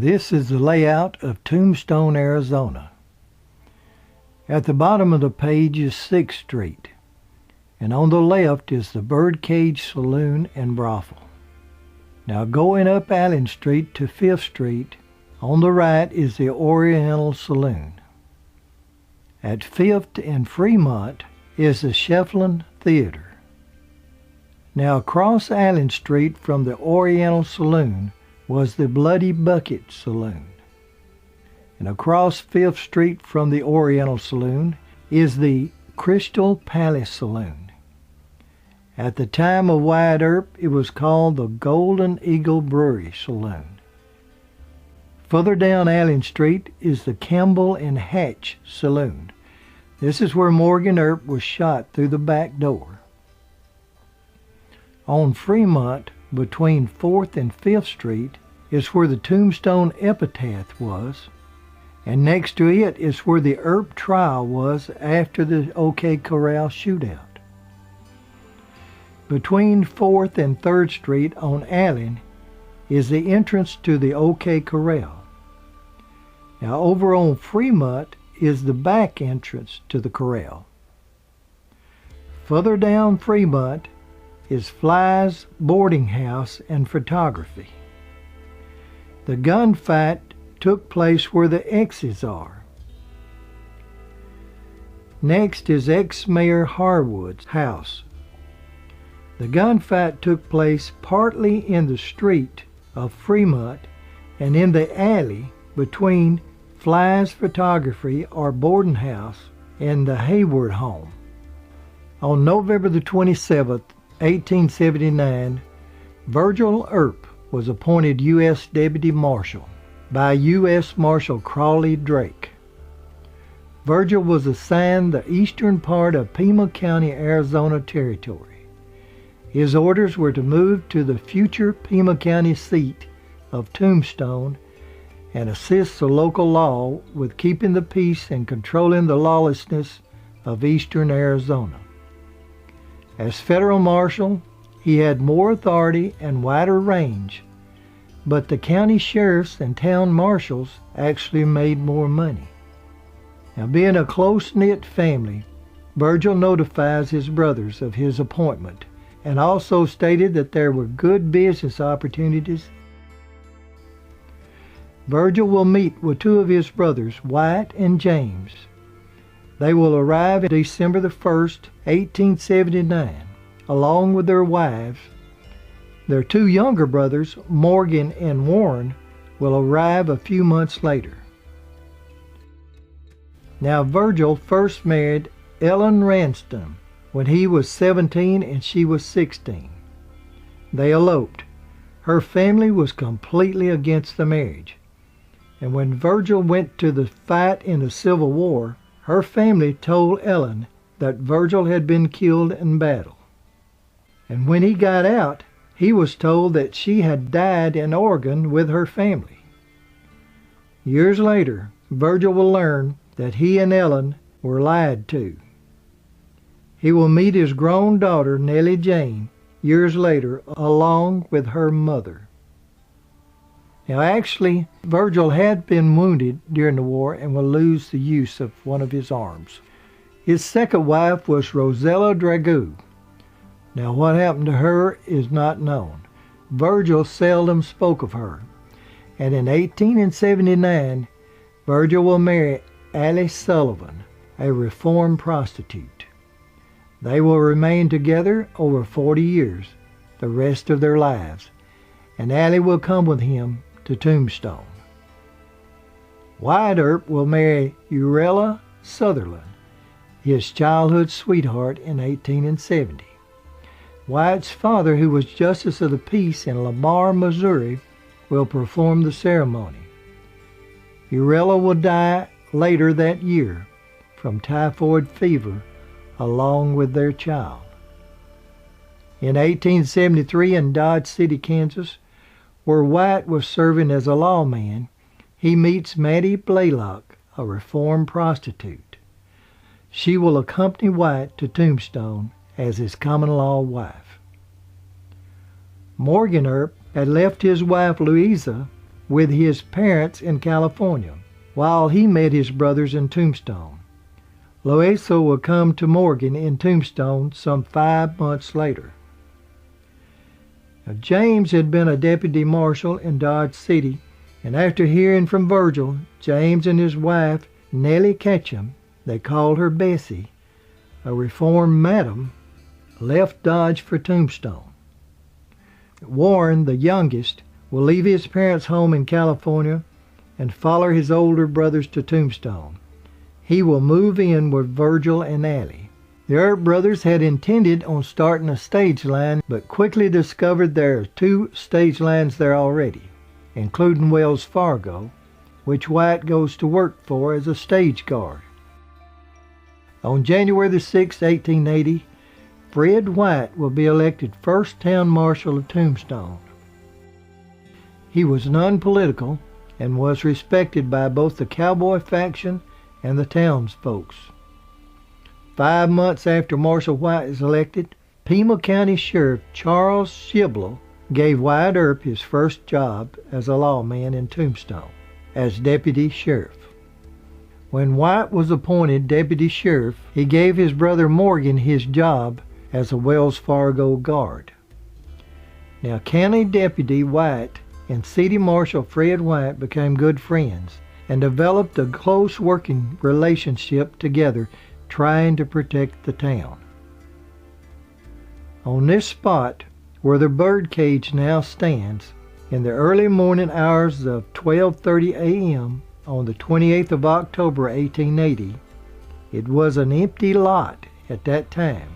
This is the layout of Tombstone, Arizona. At the bottom of the page is 6th Street, and on the left is the Birdcage Saloon and Brothel. Now going up Allen Street to 5th Street, on the right is the Oriental Saloon. At 5th and Fremont is the Shefflin Theater. Now across Allen Street from the Oriental Saloon was the Bloody Bucket Saloon. And across 5th Street from the Oriental Saloon is the Crystal Palace Saloon. At the time of Wyatt Earp, it was called the Golden Eagle Brewery Saloon. Further down Allen Street is the Campbell and Hatch Saloon. This is where Morgan Earp was shot through the back door. On Fremont, between 4th and 5th Street, is where the Tombstone Epitaph was, and next to it is where the Earp trial was after the OK Corral shootout. Between 4th and 3rd Street on Allen is the entrance to the OK Corral. Now over on Fremont is the back entrance to the corral. Further down Fremont is Fly's Boarding House and Photography. The gunfight took place where the X's are. Next is ex-Mayor Harwood's house. The gunfight took place partly in the street of Fremont and in the alley between Fly's Photography or Boarding House and the Hayward home. On November the 27th, 1879, Virgil Earp was appointed U.S. Deputy Marshal by U.S. Marshal Crawley Drake. Virgil was assigned the eastern part of Pima County, Arizona Territory. His orders were to move to the future Pima County seat of Tombstone and assist the local law with keeping the peace and controlling the lawlessness of eastern Arizona. As federal marshal, he had more authority and wider range, but the county sheriffs and town marshals actually made more money. Now, being a close-knit family, Virgil notifies his brothers of his appointment and also stated that there were good business opportunities. Virgil will meet with two of his brothers, Wyatt and James. They will arrive December the 1st, 1879, along with their wives. Their two younger brothers, Morgan and Warren, will arrive a few months later. Now, Virgil first married Ellen Ransome when he was 17 and she was 16. They eloped. Her family was completely against the marriage. And when Virgil went to the fight in the Civil War, her family told Ellen that Virgil had been killed in battle. And when he got out, he was told that she had died in Oregon with her family. Years later, Virgil will learn that he and Ellen were lied to. He will meet his grown daughter, Nellie Jane, years later, along with her mother. Now actually, Virgil had been wounded during the war and will lose the use of one of his arms. His second wife was Rosella Dragoo. Now what happened to her is not known. Virgil seldom spoke of her. And in 1879, Virgil will marry Allie Sullivan, a reformed prostitute. They will remain together over 40 years, the rest of their lives, and Allie will come with him to Tombstone. Wyatt Earp will marry Urella Sutherland, his childhood sweetheart, in 1870. Wyatt's father, who was Justice of the Peace in Lamar, Missouri, will perform the ceremony. Urella will die later that year from typhoid fever along with their child. In 1873 in Dodge City, Kansas, where Wyatt was serving as a lawman, he meets Mattie Blaylock, a reformed prostitute. She will accompany Wyatt to Tombstone as his common-law wife. Morgan Earp had left his wife Louisa with his parents in California, while he met his brothers in Tombstone. Loaiza would come to Morgan in Tombstone some 5 months later. Now, James had been a deputy marshal in Dodge City, and after hearing from Virgil, James and his wife, Nellie Ketchum, they called her Bessie, a reformed madam, left Dodge for Tombstone. Warren, the youngest, will leave his parents' home in California and follow his older brothers to Tombstone. He will move in with Virgil and Allie. The Earp brothers had intended on starting a stage line, but quickly discovered there are 2 stage lines there already, including Wells Fargo, which White goes to work for as a stage guard. On January the 6th, 1880, Fred White will be elected first town marshal of Tombstone. He was non-political and was respected by both the cowboy faction and the townsfolks. 5 months after Marshal White is elected, Pima County Sheriff Charles Shibble gave Wyatt Earp his first job as a lawman in Tombstone, as deputy sheriff. When White was appointed deputy sheriff, he gave his brother Morgan his job as a Wells Fargo guard. Now, County Deputy White and City Marshal Fred White became good friends and developed a close working relationship together, trying to protect the town. On this spot, where the birdcage now stands, in the early morning hours of 12:30 a.m. on the 28th of October, 1880, it was an empty lot at that time.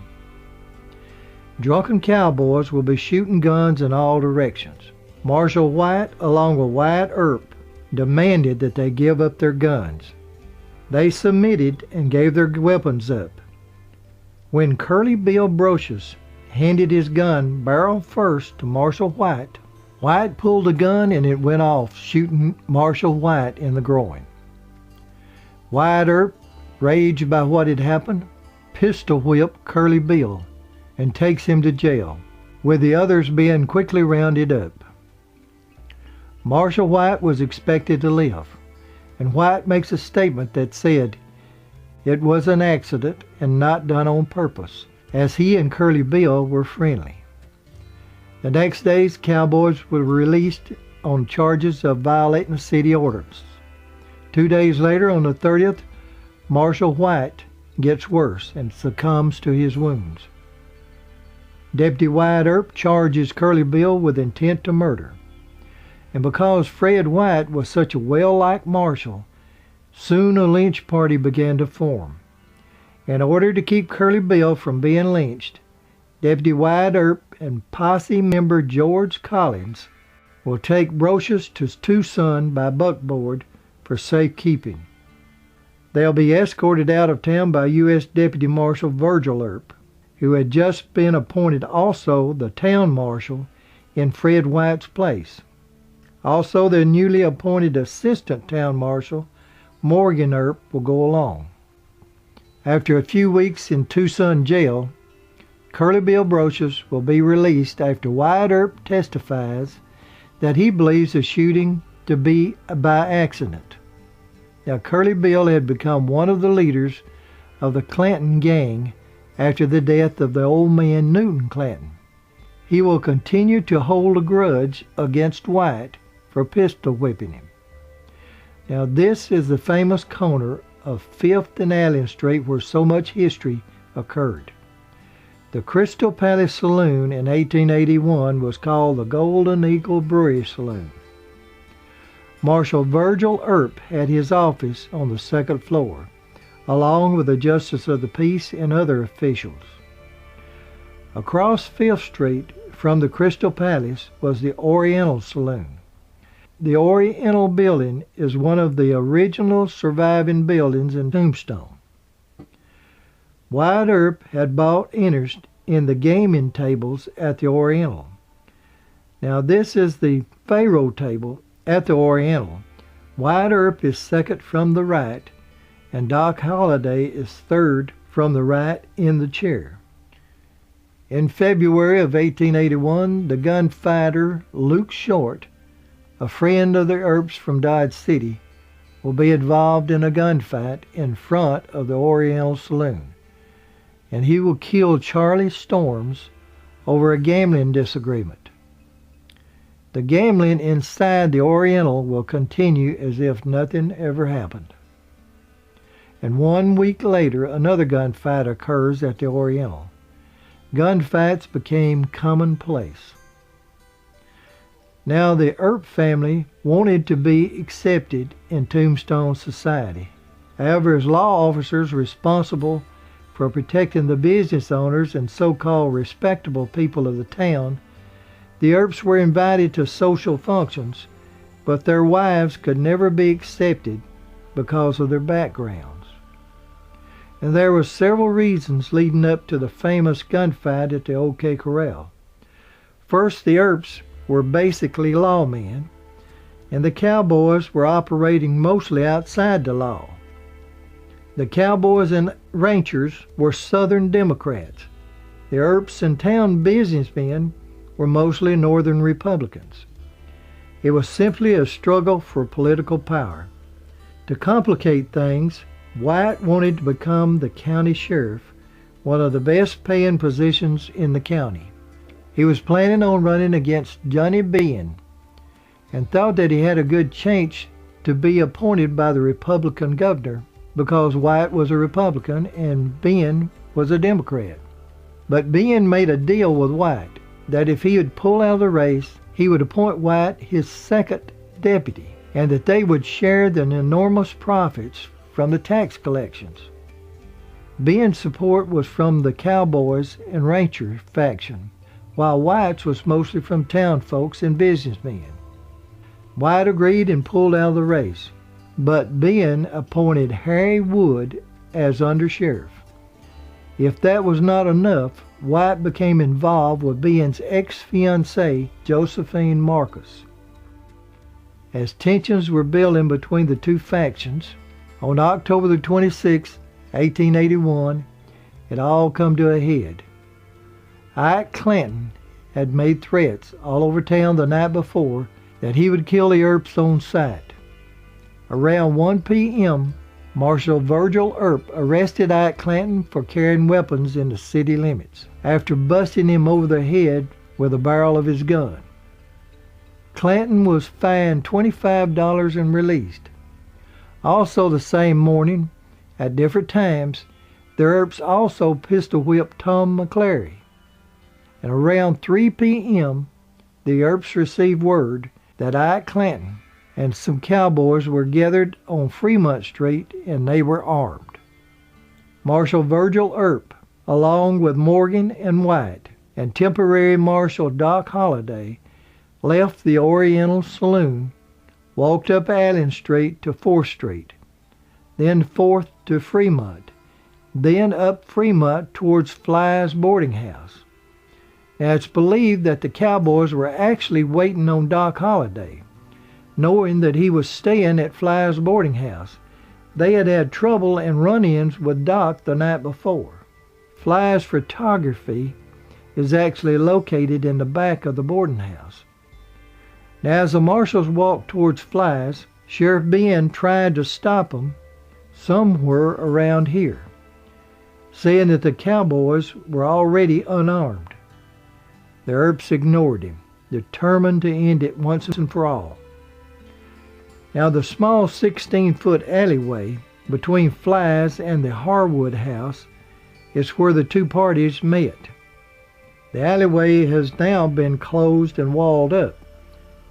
Drunken cowboys will be shooting guns in all directions. Marshal White, along with Wyatt Earp, demanded that they give up their guns. They submitted and gave their weapons up. When Curly Bill Brocious handed his gun barrel first to Marshal White, White pulled the gun and it went off, shooting Marshal White in the groin. Wyatt Earp, raged by what had happened, pistol whipped Curly Bill and takes him to jail, with the others being quickly rounded up. Marshal White was expected to live, and White makes a statement that said it was an accident and not done on purpose, as he and Curly Bill were friendly. The next day, cowboys were released on charges of violating city orders. 2 days later, on the 30th, Marshal White gets worse and succumbs to his wounds. Deputy Wyatt Earp charges Curly Bill with intent to murder. And because Fred White was such a well-liked marshal, soon a lynch party began to form. In order to keep Curly Bill from being lynched, Deputy Wyatt Earp and posse member George Collins will take Brocious to Tucson by buckboard for safekeeping. They'll be escorted out of town by U.S. Deputy Marshal Virgil Earp, who had just been appointed also the town marshal in Fred White's place. Also, the newly appointed assistant town marshal, Morgan Earp, will go along. After a few weeks in Tucson jail, Curly Bill Brocious will be released after Wyatt Earp testifies that he believes the shooting to be by accident. Now, Curly Bill had become one of the leaders of the Clanton gang after the death of the old man Newton Clanton. He will continue to hold a grudge against White for pistol whipping him. Now, this is the famous corner of 5th and Allen Street where so much history occurred. The Crystal Palace Saloon in 1881 was called the Golden Eagle Brewery Saloon. Marshal Virgil Earp had his office on the 2nd floor, along with the Justice of the Peace and other officials. Across 5th Street from the Crystal Palace was the Oriental Saloon. The Oriental building is one of the original surviving buildings in Tombstone. Wyatt Earp had bought interest in the gaming tables at the Oriental. Now, this is the Pharaoh table at the Oriental. Wyatt Earp is second from the right, and Doc Holliday is third from the right in the chair. In February of 1881, the gunfighter Luke Short a friend of the Earps from Dodge City, will be involved in a gunfight in front of the Oriental Saloon, and he will kill Charlie Storms over a gambling disagreement. The gambling inside the Oriental will continue as if nothing ever happened. And 1 week later, another gunfight occurs at the Oriental. Gunfights became commonplace. Now the Earp family wanted to be accepted in Tombstone society. However, as law officers responsible for protecting the business owners and so-called respectable people of the town, the Earps were invited to social functions, but their wives could never be accepted because of their backgrounds. And there were several reasons leading up to the famous gunfight at the OK Corral. First, the Earps were basically lawmen, and the cowboys were operating mostly outside the law. The cowboys and ranchers were Southern Democrats. The Earps and town businessmen were mostly Northern Republicans. It was simply a struggle for political power. To complicate things, White wanted to become the county sheriff, one of the best paying positions in the county. He was planning on running against Johnny Bean and thought that he had a good chance to be appointed by the Republican governor because White was a Republican and Bean was a Democrat. But Bean made a deal with White that if he would pull out of the race, he would appoint White his second deputy and that they would share the enormous profits from the tax collections. Bean's support was from the cowboys and rancher faction, while White's was mostly from town folks and businessmen. White agreed and pulled out of the race, but Bean appointed Harry Wood as undersheriff. If that was not enough, White became involved with Bean's ex-fiancée, Josephine Marcus. As tensions were building between the two factions, on October the 26th, 1881, it all come to a head. Ike Clanton had made threats all over town the night before that he would kill the Earps on sight. Around 1 p.m., Marshal Virgil Earp arrested Ike Clanton for carrying weapons in the city limits after busting him over the head with the barrel of his gun. Clanton was fined $25 and released. Also the same morning, at different times, the Earps also pistol whipped Tom McClary. And around 3 p.m., the Earps received word that Ike Clanton and some cowboys were gathered on Fremont Street and they were armed. Marshal Virgil Earp, along with Morgan and White and temporary Marshal Doc Holliday, left the Oriental Saloon, walked up Allen Street to 4th Street, then 4th to Fremont, then up Fremont towards Fly's boarding house. Now it's believed that the cowboys were actually waiting on Doc Holliday, knowing that he was staying at Fly's boarding house. They had had trouble and run-ins with Doc the night before. Fly's photography is actually located in the back of the boarding house. Now as the marshals walked towards Fly's, Sheriff Ben tried to stop them somewhere around here, saying that the cowboys were already unarmed. The Earps ignored him, determined to end it once and for all. Now the small 16-foot alleyway between Fly's and the Harwood house is where the two parties met. The alleyway has now been closed and walled up.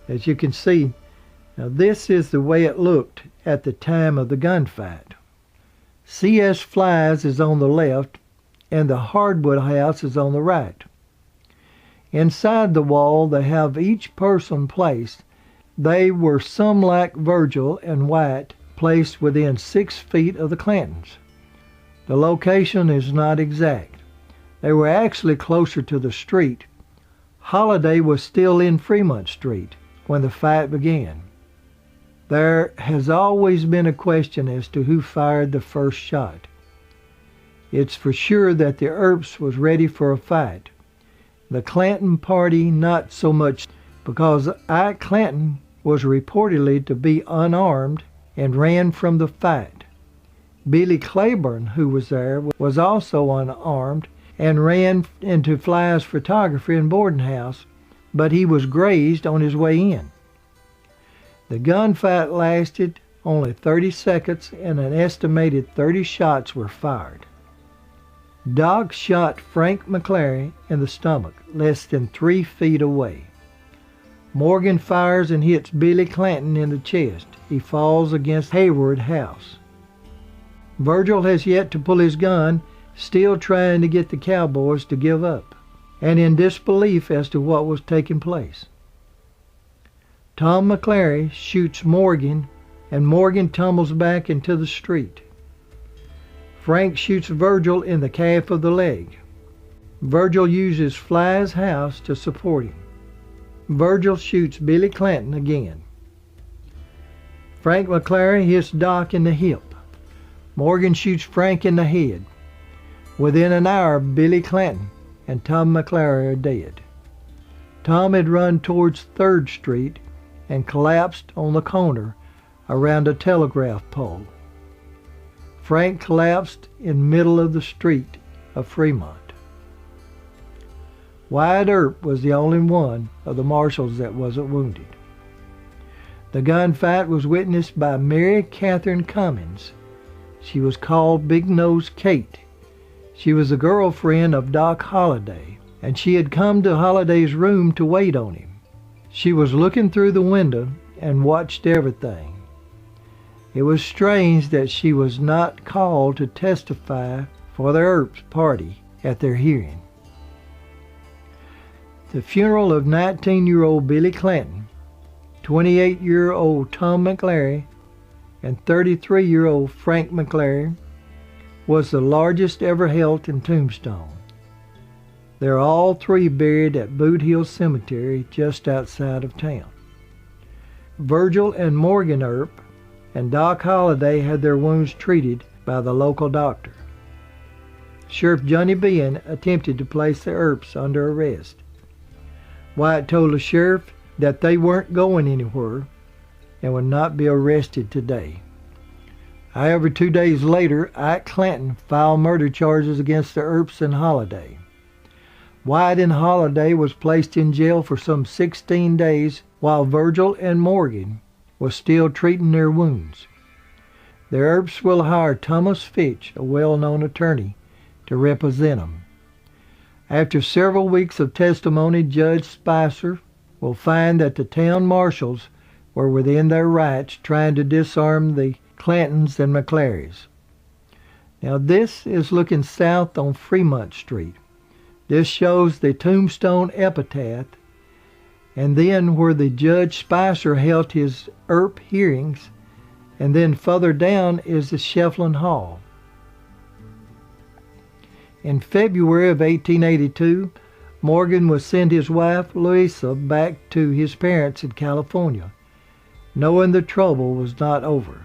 As you can see, now this is the way it looked at the time of the gunfight. C.S. Fly's is on the left and the Hardwood house is on the right. Inside the wall they have each person placed. They were some like Virgil and White, placed within 6 feet of the Clantons. The location is not exact. They were actually closer to the street. Holiday was still in Fremont Street when the fight began. There has always been a question as to who fired the first shot. It's for sure that the Earps was ready for a fight. The Clanton party not so much, because Ike Clanton was reportedly to be unarmed and ran from the fight. Billy Claiborne, who was there, was also unarmed and ran into Fly's photography and boarding house, but he was grazed on his way in. The gunfight lasted only 30 seconds and an estimated 30 shots were fired. Doc shot Frank McClary in the stomach, less than 3 feet away. Morgan fires and hits Billy Clanton in the chest. He falls against Hayward House. Virgil has yet to pull his gun, still trying to get the cowboys to give up, and in disbelief as to what was taking place. Tom McClary shoots Morgan, and Morgan tumbles back into the street. Frank shoots Virgil in the calf of the leg. Virgil uses Fly's house to support him. Virgil shoots Billy Clanton again. Frank McClary hits Doc in the hip. Morgan shoots Frank in the head. Within an hour, Billy Clanton and Tom McClary are dead. Tom had run towards 3rd Street and collapsed on the corner around a telegraph pole. Frank collapsed in middle of the street of Fremont. Wyatt Earp was the only one of the marshals that wasn't wounded. The gunfight was witnessed by Mary Catherine Cummins. She was called Big Nose Kate. She was the girlfriend of Doc Holliday, and she had come to Holliday's room to wait on him. She was looking through the window and watched everything. It was strange that she was not called to testify for the Earps party at their hearing. The funeral of 19-year-old Billy Clanton, 28-year-old Tom McClary, and 33-year-old Frank McClary was the largest ever held in Tombstone. They're all three buried at Boot Hill Cemetery just outside of town. Virgil and Morgan Earp and Doc Holliday had their wounds treated by the local doctor. Sheriff Johnny Behan attempted to place the Earps under arrest. Wyatt told the sheriff that they weren't going anywhere and would not be arrested today. However, 2 days later, Ike Clanton filed murder charges against the Earps and Holliday. Wyatt and Holliday was placed in jail for some 16 days while Virgil and Morgan was still treating their wounds. The Earps will hire Thomas Fitch, a well-known attorney, to represent them. After several weeks of testimony, Judge Spicer will find that the town marshals were within their rights trying to disarm the Clantons and McClarys. Now this is looking south on Fremont Street. This shows the Tombstone epitaph, and then where the Judge Spicer held his Earp hearings, and then further down is the Shefflin Hall. In February of 1882, Morgan would send his wife, Louisa, back to his parents in California, knowing the trouble was not over.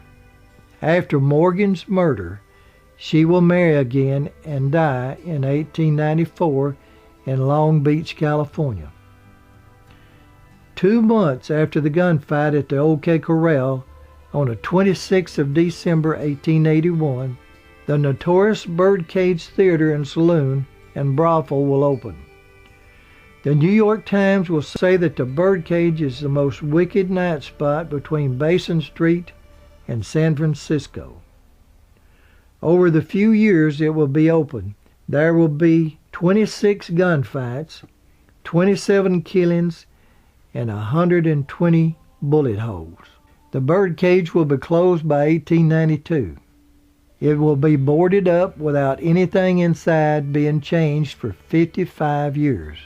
After Morgan's murder, she will marry again and die in 1894 in Long Beach, California. 2 months after the gunfight at the OK Corral on the 26th of December 1881, the notorious Birdcage Theater and Saloon and Brothel will open. The New York Times will say that the Birdcage is the most wicked night spot between Basin Street and San Francisco. Over the few years it will be open, there will be 26 gunfights, 27 killings, and 120 bullet holes. The Birdcage will be closed by 1892. It will be boarded up without anything inside being changed for 55 years,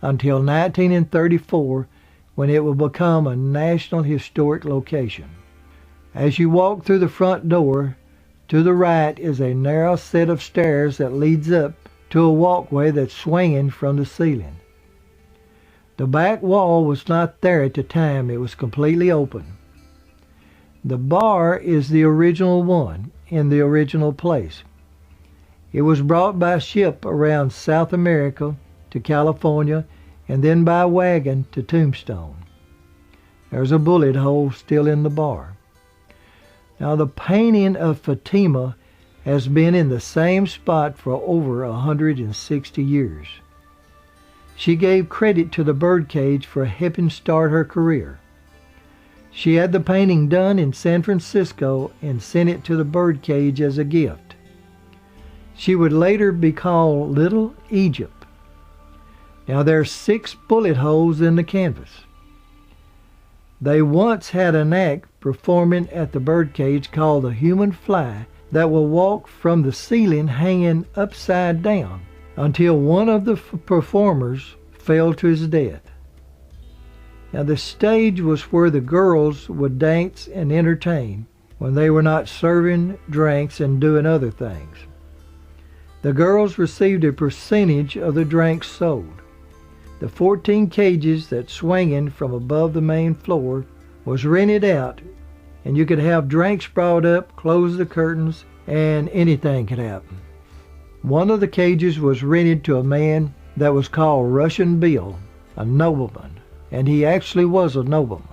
until 1934, when it will become a National Historic Location. As you walk through the front door, to the right is a narrow set of stairs that leads up to a walkway that's swinging from the ceiling. The back wall was not there at the time, it was completely open. The bar is the original one, in the original place. It was brought by ship around South America to California and then by wagon to Tombstone. There's a bullet hole still in the bar. Now the painting of Fatima has been in the same spot for over 160 years. She gave credit to the birdcage for helping start her career. She had the painting done in San Francisco and sent it to the birdcage as a gift. She would later be called Little Egypt. Now there are 6 bullet holes in the canvas. They once had an act performing at the birdcage called the human fly that will walk from the ceiling hanging upside down until one of the performers fell to his death. Now the stage was where the girls would dance and entertain when they were not serving drinks and doing other things. The girls received a percentage of the drinks sold. The 14 cages that swinging from above the main floor was rented out, and you could have drinks brought up, close the curtains, and anything could happen. One of the cages was rented to a man that was called Russian Bill, a nobleman, and he actually was a nobleman.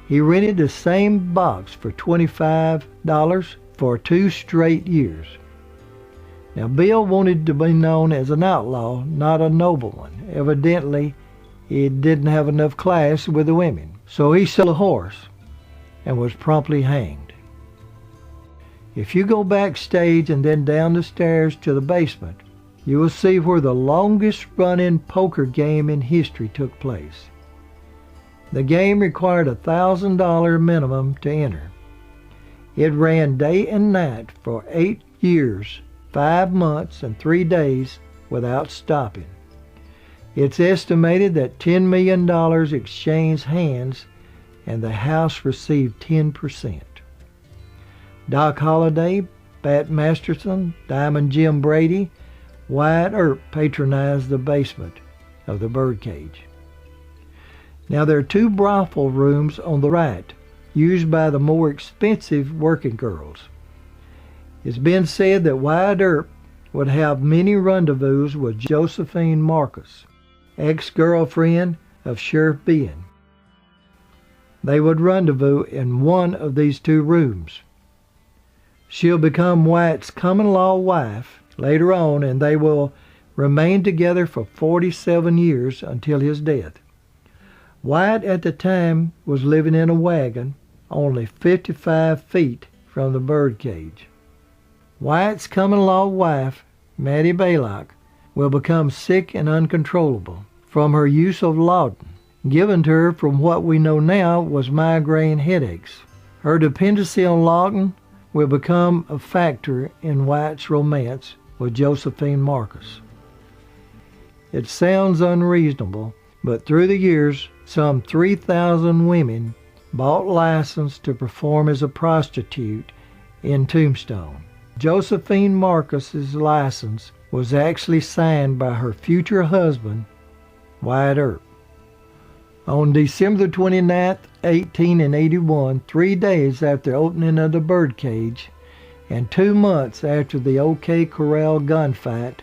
He rented the same box for $25 for 2 straight years. Now Bill wanted to be known as an outlaw, not a nobleman. Evidently, he didn't have enough class with the women, so he sold a horse and was promptly hanged. If you go backstage and then down the stairs to the basement, you will see where the longest running poker game in history took place. The game required a $1,000 minimum to enter. It ran day and night for 8 years, 5 months, and 3 days without stopping. It's estimated that $10 million exchanged hands and the house received 10%. Doc Holliday, Pat Masterson, Diamond Jim Brady, Wyatt Earp patronized the basement of the birdcage. Now there are 2 brothel rooms on the right, used by the more expensive working girls. It's been said that Wyatt Earp would have many rendezvous with Josephine Marcus, ex-girlfriend of Sheriff Ben. They would rendezvous in one of these 2 rooms. She'll become Wyatt's common-law wife later on, and they will remain together for 47 years until his death. Wyatt at the time was living in a wagon only 55 feet from the birdcage. Wyatt's common-law wife, Mattie Baylock, will become sick and uncontrollable from her use of laudanum, given to her from what we know now was migraine headaches. Her dependency on laudanum will become a factor in Wyatt's romance with Josephine Marcus. It sounds unreasonable, but through the years, some 3,000 women bought license to perform as a prostitute in Tombstone. Josephine Marcus's license was actually signed by her future husband, Wyatt Earp. On December 29th, 1881, 3 days after the opening of the birdcage, and 2 months after the OK Corral gunfight,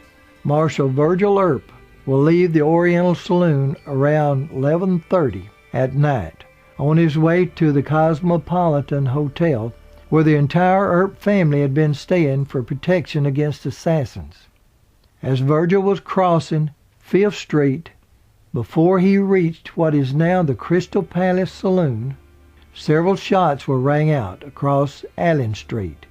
Marshal Virgil Earp will leave the Oriental Saloon around 11:30 at night on his way to the Cosmopolitan Hotel, where the entire Earp family had been staying for protection against assassins. As Virgil was crossing 5th Street, before he reached what is now the Crystal Palace Saloon, several shots were rang out across Allen Street.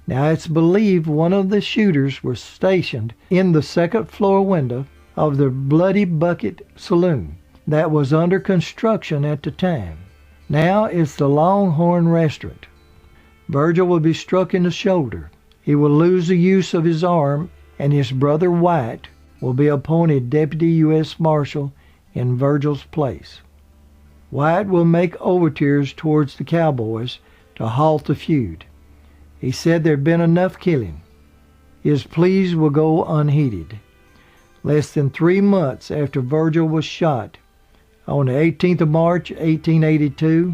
Now it's believed one of the shooters was stationed in the 2nd floor window of the Bloody Bucket Saloon that was under construction at the time. Now it's the Longhorn Restaurant. Virgil will be struck in the shoulder. He will lose the use of his arm, and his brother Wyatt will be appointed Deputy U.S. Marshal in Virgil's place. Wyatt will make overtures towards the cowboys to halt the feud. He said there'd been enough killing. His pleas will go unheeded. Less than 3 months after Virgil was shot, on the 18th of March, 1882,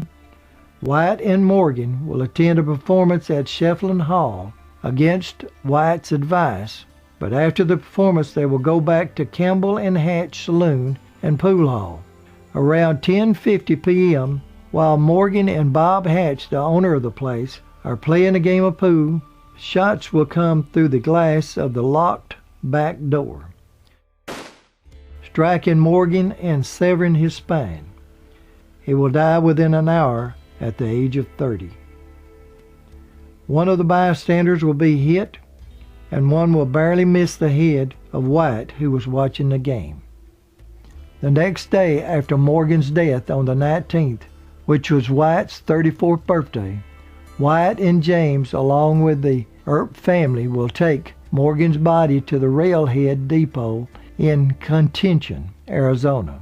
Wyatt and Morgan will attend a performance at Shefflin Hall against Wyatt's advice, but after the performance they will go back to Campbell and Hatch Saloon and Pool Hall. Around 10:50 p.m., While Morgan and Bob Hatch, the owner of the place, are playing a game of pool, shots will come through the glass of the locked back door, striking Morgan and severing his spine. He will die within an hour at the age of 30. One of the bystanders will be hit, and one will barely miss the head of White, who was watching the game. The next day after Morgan's death on the 19th, which was White's 34th birthday, White and James, along with the Earp family, will take Morgan's body to the Railhead Depot in Contention, Arizona.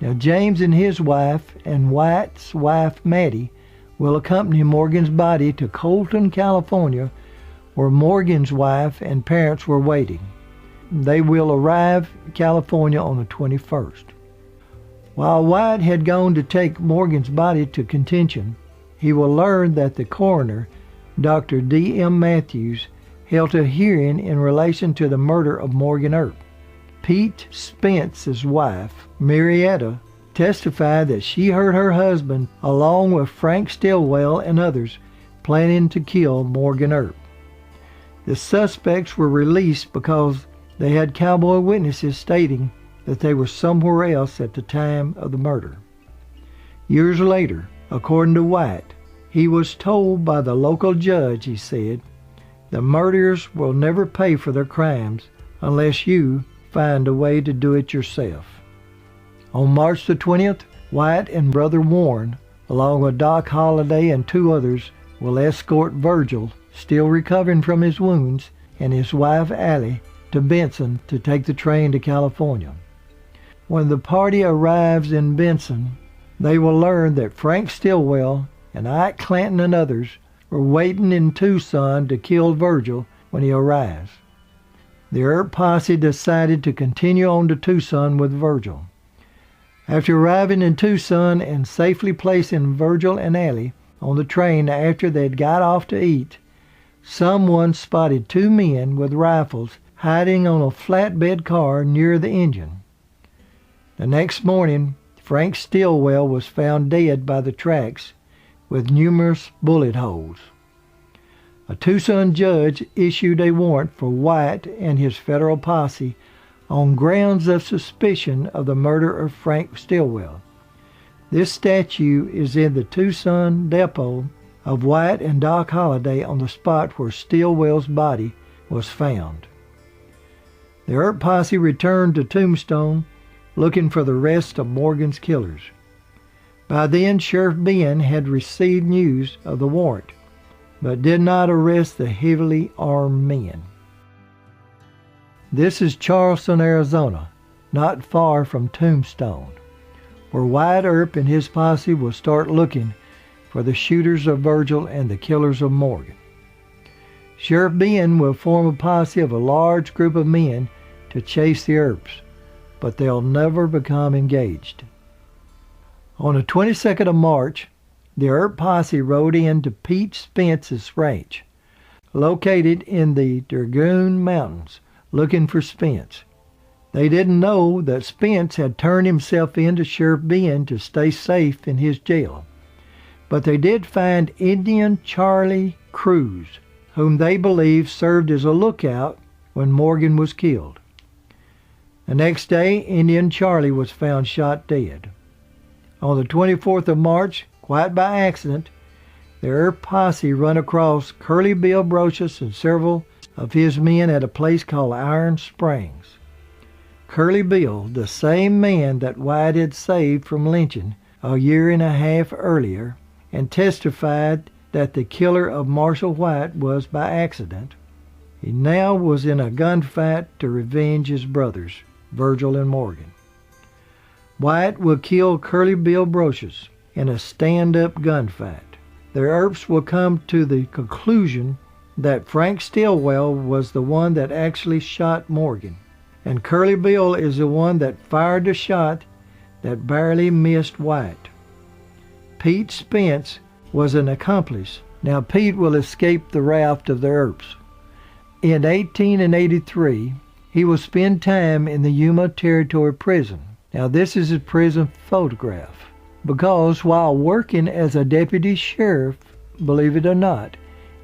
Now, James and his wife and White's wife, Maddie, will accompany Morgan's body to Colton, California, where Morgan's wife and parents were waiting. They will arrive in California on the 21st. While White had gone to take Morgan's body to Contention, he will learn that the coroner, Dr. D.M. Matthews, held a hearing in relation to the murder of Morgan Earp. Pete Spence's wife, Marietta, testified that she heard her husband, along with Frank Stillwell and others, planning to kill Morgan Earp. The suspects were released because they had cowboy witnesses stating that they were somewhere else at the time of the murder. Years later, according to White, he was told by the local judge, he said, "The murderers will never pay for their crimes unless you find a way to do it yourself." On March the 20th, White and Brother Warren, along with Doc Holliday and 2 others, will escort Virgil, still recovering from his wounds, and his wife Allie to Benson to take the train to California. When the party arrives in Benson, they will learn that Frank Stillwell and Ike Clanton and others were waiting in Tucson to kill Virgil when he arrives. The Earp posse decided to continue on to Tucson with Virgil. After arriving in Tucson and safely placing Virgil and Allie on the train after they'd got off to eat, someone spotted 2 men with rifles hiding on a flatbed car near the engine. The next morning, Frank Stillwell was found dead by the tracks with numerous bullet holes. A Tucson judge issued a warrant for White and his federal posse on grounds of suspicion of the murder of Frank Stillwell. This statue is in the Tucson depot of White and Doc Holliday on the spot where Stillwell's body was found. The Earp posse returned to Tombstone looking for the rest of Morgan's killers. By then, Sheriff Ben had received news of the warrant, but did not arrest the heavily armed men. This is Charleston, Arizona, not far from Tombstone, where Wyatt Earp and his posse will start looking for the shooters of Virgil and the killers of Morgan. Sheriff Ben will form a posse of a large group of men to chase the Earps, but they'll never become engaged. On the 22nd of March, the Earp posse rode into Pete Spence's ranch, located in the Dragoon Mountains, looking for Spence. They didn't know that Spence had turned himself in to Sheriff Ben to stay safe in his jail, but they did find Indian Charlie Cruz, whom they believed served as a lookout when Morgan was killed. The next day, Indian Charlie was found shot dead. On the 24th of March, quite by accident, the Earp posse run across Curly Bill Brocious and several of his men at a place called Iron Springs. Curly Bill, the same man that White had saved from lynching a year and a half earlier, and testified that the killer of Marshall White was by accident, he now was in a gunfight to revenge his brothers, Virgil and Morgan. White will kill Curly Bill Brocious in a stand-up gunfight. The Earps will come to the conclusion that Frank Stillwell was the one that actually shot Morgan, and Curly Bill is the one that fired the shot that barely missed White. Pete Spence was an accomplice. Now Pete will escape the wrath of the Earps. In 1883, he will spend time in the Yuma Territory Prison. Now this is his prison photograph. because while working as a deputy sheriff, believe it or not,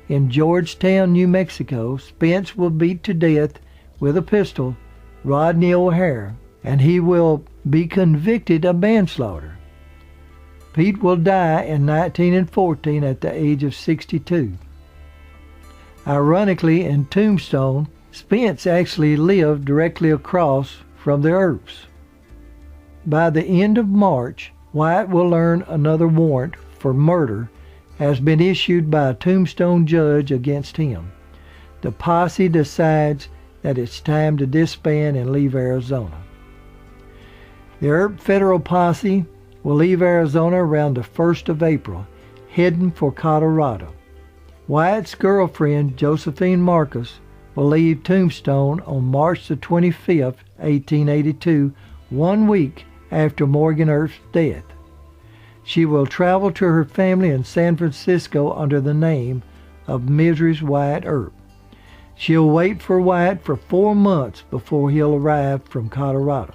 in Georgetown, New Mexico, Spence will beat to death with a pistol Rodney O'Hare, and he will be convicted of manslaughter. Pete will die in 1914 at the age of 62. Ironically, in Tombstone, Spence actually lived directly across from the Earps. By the end of March, Wyatt will learn another warrant for murder has been issued by a Tombstone judge against him. The posse decides that it's time to disband and leave Arizona. The Earp Federal Posse will leave Arizona around the 1st of April, heading for Colorado. Wyatt's girlfriend, Josephine Marcus, will leave Tombstone on March the 25th, 1882, 1 week after Morgan Earp's death. She will travel to her family in San Francisco under the name of Mrs. Wyatt Earp. She'll wait for Wyatt for 4 months before he'll arrive from Colorado.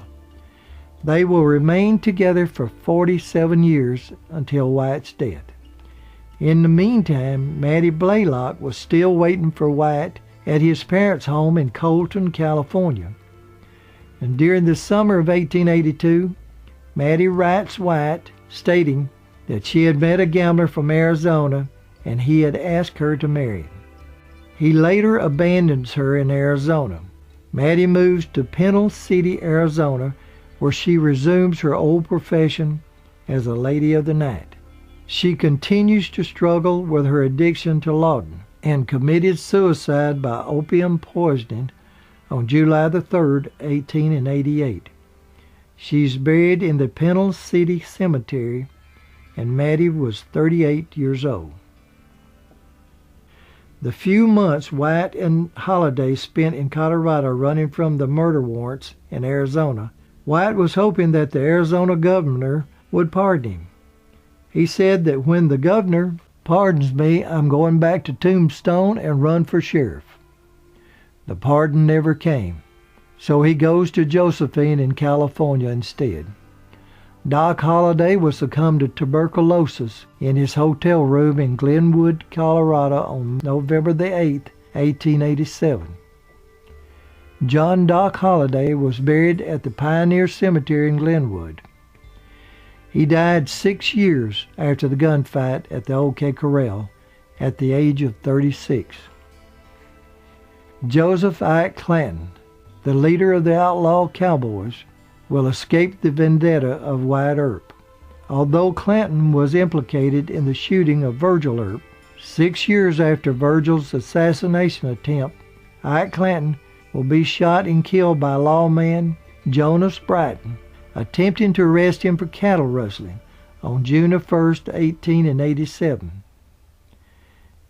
They will remain together for 47 years until Wyatt's death. In the meantime, Mattie Blaylock was still waiting for Wyatt at his parents' home in Colton, California. And during the summer of 1882, Mattie writes Wyatt stating that she had met a gambler from Arizona and he had asked her to marry him. He later abandons her in Arizona. Mattie moves to Pinal City, Arizona, where she resumes her old profession as a lady of the night. She continues to struggle with her addiction to laudanum and committed suicide by opium poisoning on July the 3rd, 1888. She's buried in the Pinal City Cemetery, and Mattie was 38 years old. The few months Wyatt and Holliday spent in Colorado running from the murder warrants in Arizona, Wyatt was hoping that the Arizona governor would pardon him. He said that when the governor pardons me, I'm going back to Tombstone and run for sheriff. The pardon never came, so he goes to Josephine in California instead. Doc Holliday will succumb to tuberculosis in his hotel room in Glenwood, Colorado on November the 8th, 1887. John Doc Holliday was buried at the Pioneer Cemetery in Glenwood. He died 6 years after the gunfight at the OK Corral at the age of 36. Joseph Ike Clanton, the leader of the outlaw cowboys, will escape the vendetta of Wyatt Earp. Although Clanton was implicated in the shooting of Virgil Earp, 6 years after Virgil's assassination attempt, Ike Clanton will be shot and killed by lawman Jonas Brighton, attempting to arrest him for cattle rustling on June 1st, 1887.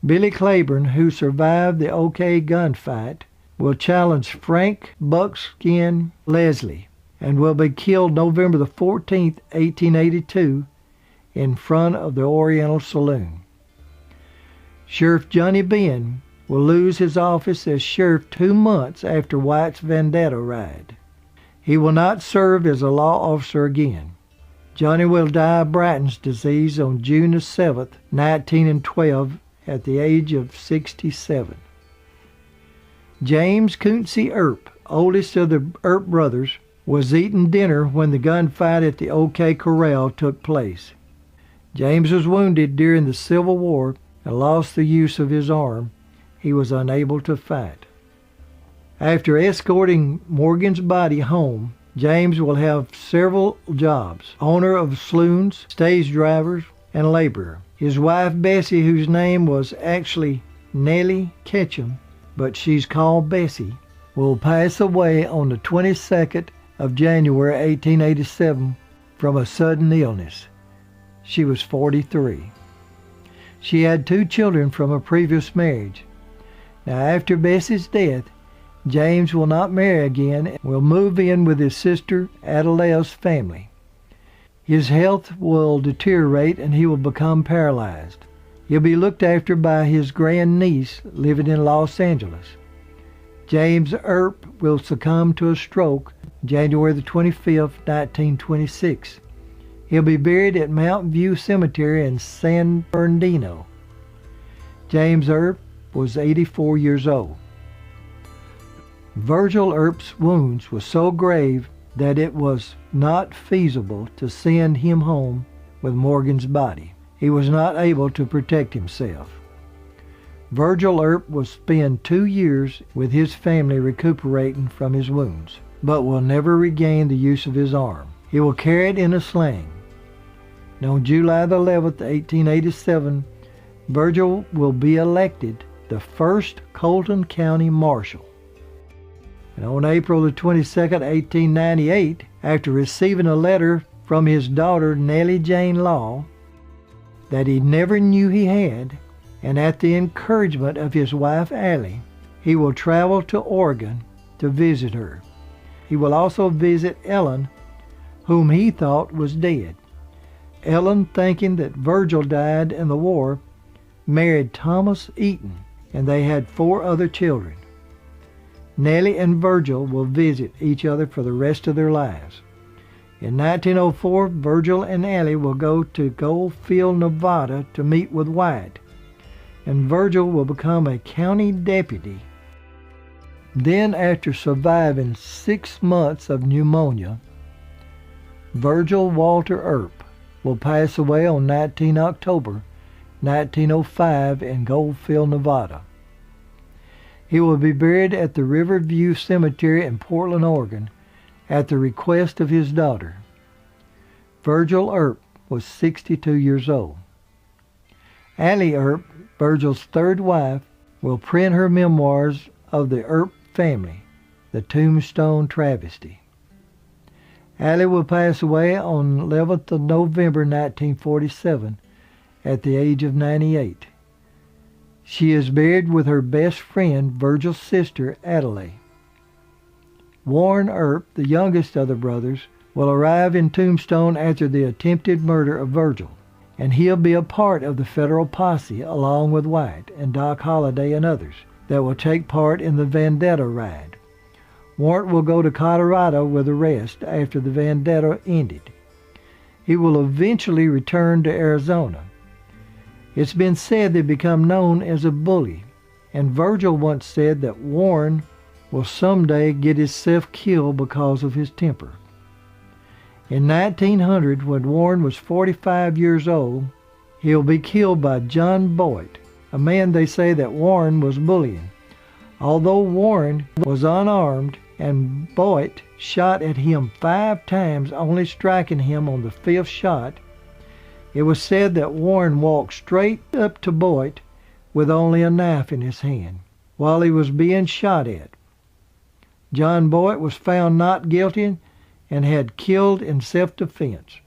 Billy Claiborne, who survived the OK gunfight, will challenge Frank Buckskin Leslie and will be killed November the 14th, 1882, in front of the Oriental Saloon. Sheriff Johnny Benn will lose his office as sheriff 2 months after Wyatt's vendetta ride. He will not serve as a law officer again. Johnny will die of Brighton's disease on June 7th, 1912, at the age of 67. James Cooncy Earp, oldest of the Earp brothers, was eating dinner when the gunfight at the OK Corral took place. James was wounded during the Civil War and lost the use of his arm. He was unable to fight. After escorting Morgan's body home, James will have several jobs: owner of saloons, stage drivers, and laborer. His wife Bessie, whose name was actually Nellie Ketchum, but she's called Bessie, will pass away on the 22nd of January 1887 from a sudden illness. She was 43. She had 2 children from a previous marriage. Now, after Bessie's death, James will not marry again and will move in with his sister Adelaide's family. His health will deteriorate and he will become paralyzed. He'll be looked after by his grandniece living in Los Angeles. James Earp will succumb to a stroke January the 25th, 1926. He'll be buried at Mount View Cemetery in San Bernardino. James Earp was 84 years old. Virgil Earp's wounds were so grave that it was not feasible to send him home with Morgan's body. He was not able to protect himself. Virgil Earp will spend 2 years with his family recuperating from his wounds, but will never regain the use of his arm. He will carry it in a sling. And on July the 11th, 1887, Virgil will be elected the first Colton County Marshal. And on April the 22nd, 1898, after receiving a letter from his daughter Nellie Jane Law that he never knew he had, and at the encouragement of his wife Allie, he will travel to Oregon to visit her. He will also visit Ellen, whom he thought was dead. Ellen, thinking that Virgil died in the war, married Thomas Eaton, and they had 4 other children. Nellie and Virgil will visit each other for the rest of their lives. In 1904, Virgil and Allie will go to Goldfield, Nevada to meet with Wyatt, and Virgil will become a county deputy. Then, after surviving 6 months of pneumonia, Virgil Walter Earp will pass away on 19 October 1905 in Goldfield, Nevada. He will be buried at the Riverview Cemetery in Portland, Oregon, at the request of his daughter. Virgil Earp was 62 years old. Allie Earp, Virgil's 3rd wife, will print her memoirs of the Earp family, the Tombstone Travesty. Allie will pass away on 11th of November 1947 at the age of 98. She is buried with her best friend, Virgil's sister, Adelaide. Warren Earp, the youngest of the brothers, will arrive in Tombstone after the attempted murder of Virgil, and he'll be a part of the federal posse along with White and Doc Holliday and others that will take part in the Vendetta ride. Warren will go to Colorado with the rest after the Vendetta ended. He will eventually return to Arizona. It's been said they become known as a bully, and Virgil once said that Warren will someday get himself killed because of his temper. In 1900, when Warren was 45 years old, he'll be killed by John Boyd, a man they say that Warren was bullying. Although Warren was unarmed and Boyd shot at him 5 times, only striking him on the 5th shot, it was said that Warren walked straight up to Boyd with only a knife in his hand while he was being shot at. John Boyd was found not guilty and had killed in self-defense.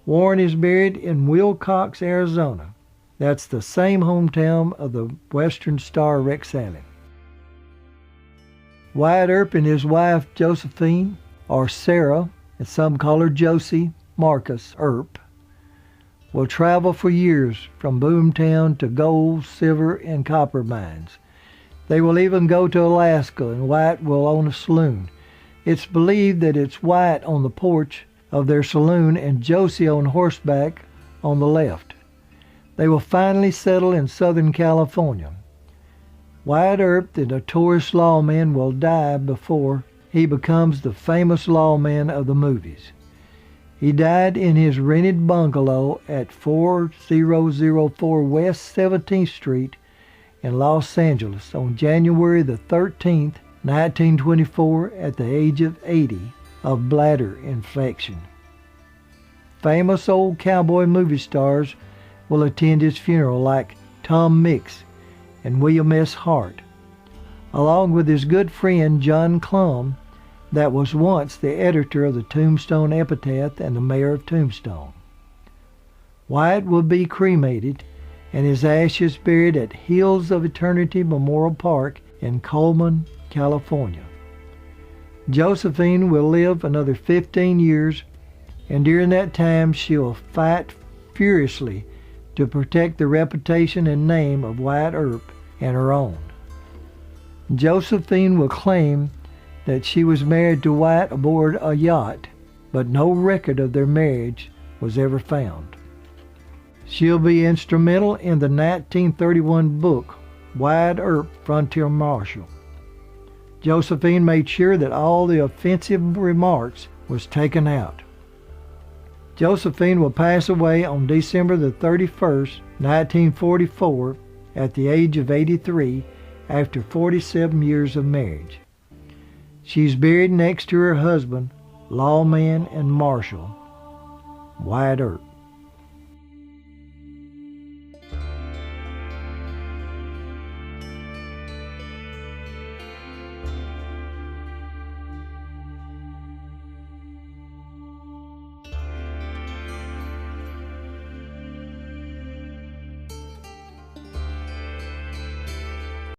Warren is buried in Wilcox, Arizona. That's the same hometown of the Western Star Rex Allen. Wyatt Earp and his wife Josephine, or Sarah, and some call her Josie Marcus Earp, will travel for years from Boomtown to gold, silver, and copper mines. They will even go to Alaska, and Wyatt will own a saloon. It's believed that it's Wyatt on the porch of their saloon and Josie on horseback on the left. They will finally settle in Southern California. Wyatt Earp, the notorious lawman, will die before he becomes the famous lawman of the movies. He died in his rented bungalow at 4004 West 17th Street in Los Angeles on January the 13th, 1924, at the age of 80 of bladder infection. Famous old cowboy movie stars will attend his funeral, like Tom Mix and William S. Hart, along with his good friend John Clum, that was once the editor of the Tombstone Epitaph and the mayor of Tombstone. Wyatt will be cremated and his ashes buried at Hills of Eternity Memorial Park in Coleman, California. Josephine will live another 15 years, and during that time she will fight furiously to protect the reputation and name of Wyatt Earp and her own. Josephine will claim that she was married to Wyatt aboard a yacht, but no record of their marriage was ever found. She'll be instrumental in the 1931 book Wyatt Earp, Frontier Marshal. Josephine made sure that all the offensive remarks was taken out. Josephine will pass away on December the 31st, 1944, at the age of 83, after 47 years of marriage. She's buried next to her husband, lawman and marshal, Wyatt Earp.